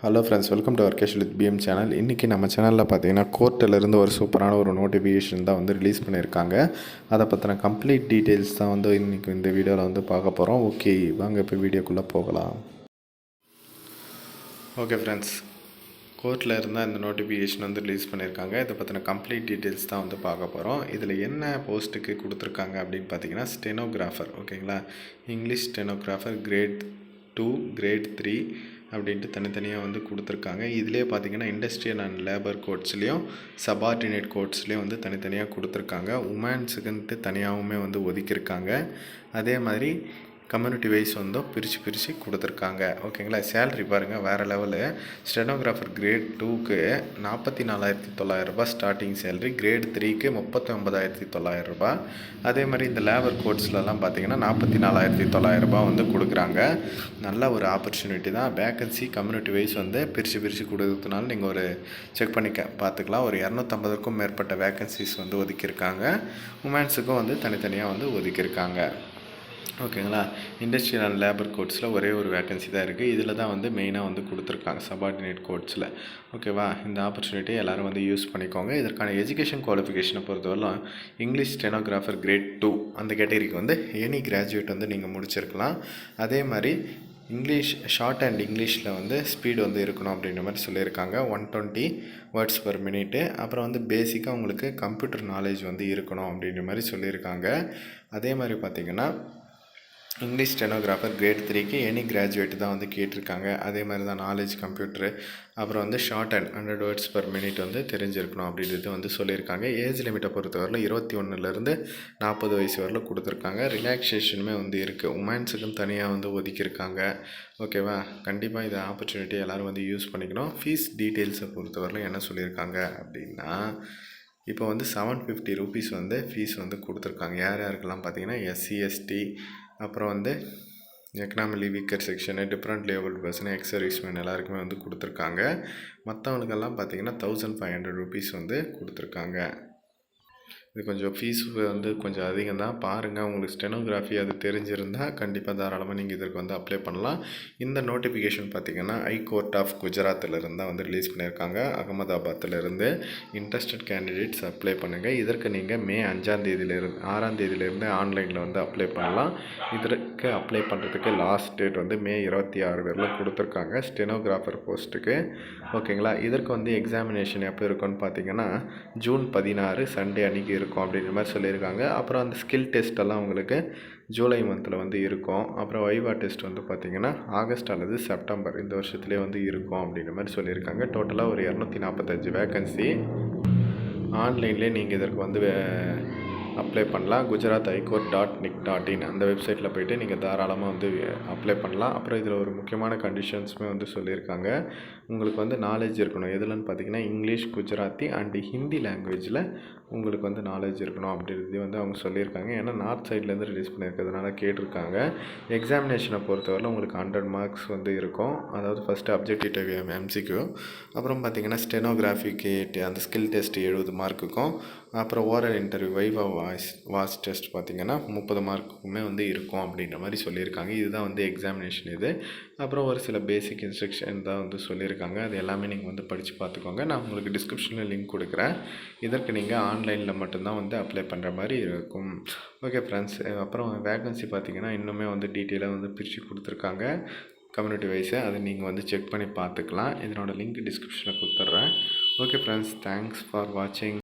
Hello friends, welcome to வர்க்கேஷ் with PM channel. இன்றைக்கி நம்ம சேனலில் பார்த்தீங்கன்னா கோர்ட்டிலேருந்து ஒரு சூப்பரான ஒரு நோட்டிஃபிகேஷன் தான் வந்து ரிலீஸ் பண்ணியிருக்காங்க. அதை பற்றின கம்ப்ளீட் டீட்டெயில்ஸ் தான் வந்து இன்றைக்கி இந்த வீடியோவில் வந்து பார்க்க போகிறோம். ஓகே, வாங்க இப்போ வீடியோக்குள்ளே போகலாம். ஓகே ஃப்ரெண்ட்ஸ், கோர்ட்டில் இருந்தால் இந்த நோட்டிஃபிகேஷன் வந்து ரிலீஸ் பண்ணியிருக்காங்க. இதை பற்றின கம்ப்ளீட் டீட்டெயில்ஸ் தான் வந்து பார்க்க போகிறோம். இதில் என்ன போஸ்ட்டுக்கு கொடுத்துருக்காங்க அப்படின்னு பார்த்தீங்கன்னா ஸ்டெனோகிராஃபர். ஓகேங்களா, இங்கிலீஷ் ஸ்டெனோகிராஃபர் கிரேட் 2 கிரேட் 3 அப்படின்ட்டு தனித்தனியாக வந்து கொடுத்துருக்காங்க. இதிலே பார்த்தீங்கன்னா இண்டஸ்ட்ரியல் அண்ட் லேபர் கோட்ஸ்லேயும் சபார்டினேட் கோட்ஸ்லேயும் வந்து தனித்தனியாக கொடுத்துருக்காங்க. உமன்ஸுக்குன்ட்டு தனியாகவுமே வந்து ஒதுக்கியிருக்காங்க. அதே மாதிரி கம்யூனிட்டி வைஸ் வந்து பிரித்து கொடுத்துருக்காங்க. ஓகேங்களா, சேலரி பாருங்கள் வேறு லெவலு. ஸ்டெனோகிராஃபர் கிரேட் 2க்கு 44,900 ஸ்டார்டிங் சேலரி, கிரேட் 3க்கு 39,900. அதே மாதிரி இந்த லேபர் கோட்ஸ்லலாம் பார்த்தீங்கன்னா 44,900 வந்து கொடுக்குறாங்க. நல்ல ஒரு ஆப்பர்ச்சுனிட்டி தான். வேக்கன்சி கம்யூனிட்டி வைஸ் வந்து பிரித்து கொடுக்கறதுனால நீங்கள் ஒரு செக் பண்ணி பார்த்துக்கலாம். ஒரு 250க்கும் மேற்பட்ட வேக்கன்சிஸ் வந்து ஒதுக்கியிருக்காங்க. உமன்ஸுக்கும் வந்து தனித்தனியாக வந்து ஒதுக்கியிருக்காங்க. ஓகேங்களா, இண்டஸ்ட்ரியல் அண்ட் லேபர் கோட்ஸில் ஒரே ஒரு வேக்கன்சி தான் இருக்குது. இதில் தான் வந்து மெயினாக வந்து கொடுத்துருக்காங்க சபார்டினேட் கோட்ஸில். ஓகேவா, இந்த ஆப்பர்ச்சுனிட்டியை எல்லோரும் வந்து யூஸ் பண்ணிக்கோங்க. இதற்கான எஜுகேஷன் குவாலிஃபிகேஷனை பொறுத்தவரைலாம் இங்கிலீஷ் ஸ்டெனோகிராஃபர் கிரேட் 2 அந்த கேட்டகரிக்கு வந்து எனி கிராஜுவேட் வந்து நீங்கள் முடிச்சிருக்கலாம். அதே மாதிரி இங்கிலீஷ் ஷார்ட் அண்ட் இங்கிலீஷில் வந்து ஸ்பீடு வந்து இருக்கணும் அப்படின்ற மாதிரி சொல்லியிருக்காங்க. 120 வேர்ட்ஸ் பர் மினிட்டு. அப்புறம் வந்து பேசிக்காக உங்களுக்கு கம்ப்யூட்டர் நாலேஜ் வந்து இருக்கணும் அப்படின்ற மாதிரி சொல்லியிருக்காங்க. அதே மாதிரி பார்த்திங்கன்னா இங்கிலீஷ் ஸ்டெனோகிராஃபர் கிரேட் 3க்கு எனி கிராஜுவேட் தான் வந்து கேட்டிருக்காங்க. அதே மாதிரி தான் நாலேஜ் கம்ப்யூட்டரு, அப்புறம் வந்து short and 100 words per minute வந்து தெரிஞ்சிருக்கணும் அப்படின்றது வந்து சொல்லியிருக்காங்க. ஏஜ் லிமிட்டை பொறுத்தவரையில் 21லேருந்து 40 வயசு வரலும் கொடுத்துருக்காங்க. ரிலாக்ஸேஷனுமே வந்து இருக்குது. உமன்ஸுக்கும் தனியாக வந்து ஒதுக்கியிருக்காங்க. ஓகேவா, கண்டிப்பாக இதை ஆப்பர்ச்சுனிட்டி எல்லோரும் வந்து யூஸ் பண்ணிக்கணும். ஃபீஸ் டீட்டெயில்ஸை பொறுத்தவரையில் என்ன சொல்லியிருக்காங்க அப்படின்னா, இப்போ வந்து 750 ரூபீஸ் வந்து ஃபீஸ் வந்து கொடுத்துருக்காங்க. யாருக்கெல்லாம் பார்த்தீங்கன்னா எஸ்சி எஸ்டி, அப்புறம் வந்து எக்கனாமிலி வீக்கர் செக்ஷனு, டிஃப்ரெண்ட் லேபிள் பர்சன், எக்ஸ் சர்வீஸ்மேன் எல்லாருக்குமே வந்து கொடுத்துருக்காங்க. மற்றவங்களுக்கெல்லாம் பார்த்திங்கன்னா 1500 ரூபீஸ் வந்து கொடுத்துருக்காங்க. இது கொஞ்சம் ஃபீஸ் வந்து கொஞ்சம் அதிகம் தான். பாருங்கள், உங்களுக்கு ஸ்டெனோகிராஃபி அது தெரிஞ்சிருந்தால் கண்டிப்பாக தாராளமாக நீங்கள் இதற்கு வந்து அப்ளை பண்ணலாம். இந்த நோட்டிஃபிகேஷன் பார்த்திங்கன்னா ஹைகோர்ட் ஆஃப் குஜராத்திலிருந்து தான் வந்து ரிலீஸ் பண்ணியிருக்காங்க. அகமதாபாத்திலிருந்து. இன்ட்ரெஸ்டட் கேண்டிடேட்ஸ் அப்ளை பண்ணுங்கள். இதற்கு நீங்கள் மே 6 ஆன்லைனில் வந்து அப்ளை பண்ணலாம். இதற்கு அப்ளை பண்ணுறதுக்கு லாஸ்ட் டேட் வந்து மே 26 வரையில் கொடுத்துருக்காங்க ஸ்டெனோகிராஃபர் போஸ்ட்டுக்கு. ஓகேங்களா, இதற்கு வந்து எக்ஸாமினேஷன் எப்போ இருக்குன்னு பார்த்தீங்கன்னா ஜூன் 16 சண்டே அன்றைக்கி இருக்கும் அப்படின்ற மாதிரி சொல்லியிருக்காங்க. அப்புறம் அந்த ஸ்கில் டெஸ்ட்டெல்லாம் உங்களுக்கு ஜூலை மந்தில் வந்து இருக்கும். அப்புறம் வைவா டெஸ்ட் வந்து பார்த்திங்கன்னா ஆகஸ்ட் அல்லது செப்டம்பர் இந்த வருஷத்துலேயே வந்து இருக்கும் அப்படின்ற மாதிரி சொல்லியிருக்காங்க. டோட்டலாக ஒரு 245 வேக்கன்சி. ஆன்லைன்லேயே நீங்கள் இதற்கு வந்து அப்ளை பண்ணலாம். குஜராத் ஹைகோர்ட் .nic.in அந்த வெப்சைட்டில் போய்ட்டு நீங்கள் தாராளமாக வந்து அப்ளை பண்ணலாம். அப்புறம் இதில் ஒரு முக்கியமான கண்டிஷன்ஸுமே வந்து சொல்லியிருக்காங்க. உங்களுக்கு வந்து நாலேஜ் இருக்கணும். எதுலன்னு பார்த்தீங்கன்னா இங்கிலீஷ், குஜராத்தி அண்டு ஹிந்தி லாங்குவேஜில் உங்களுக்கு வந்து நாலேஜ் இருக்கணும் அப்படின்றது வந்து அவங்க சொல்லியிருக்காங்க. ஏன்னா நார்த் சைட்லேருந்து ரிலீஸ் பண்ணியிருக்கிறதுனால கேட்டிருக்காங்க. எக்ஸாமினேஷனை பொறுத்தவரை உங்களுக்கு 100 மார்க்ஸ் வந்து இருக்கும். அதாவது ஃபஸ்ட்டு அப்ஜெக்டிவ் எம்சிக்யூ, அப்புறம் பார்த்திங்கன்னா ஸ்டெனோகிராஃபிக்கு அந்த ஸ்கில் டெஸ்ட் 70 மார்க்குக்கும், அப்புறம் ஓரல் இன்டர்வியூ வைவா வாய்ஸ் டெஸ்ட் பார்த்திங்கன்னா 30 மார்க்குமே வந்து இருக்கும் அப்படின்ற மாதிரி சொல்லியிருக்காங்க. இதுதான் வந்து எக்ஸாமினேஷன் இது. அப்புறம் ஒரு சில பேசிக் இன்ஸ்ட்ரக்ஷன் தான் வந்து சொல்லியிருக்காங்க. அது எல்லாமே நீங்கள் வந்து படித்து பார்த்துக்கோங்க. நான் உங்களுக்கு டிஸ்கிரிப்ஷனில் லிங்க் கொடுக்குறேன். இதற்கு நீங்கள் ஆன்லைனில் மட்டும்தான் வந்து அப்ளை பண்ணுற மாதிரி இருக்கும். ஓகே ஃப்ரெண்ட்ஸ், அப்புறம் வேகன்சி பார்த்திங்கன்னா இன்னுமே வந்து டீட்டெயிலாக வந்து பிரித்து கொடுத்துருக்காங்க கம்யூனிட்டி வைஸை. அதை நீங்கள் வந்து செக் பண்ணி பார்த்துக்கலாம். இதனோட லிங்க் டிஸ்கிரிப்ஷனில் கொடுத்துட்றேன். ஓகே ஃப்ரெண்ட்ஸ், தேங்க்ஸ் ஃபார் வாட்சிங்.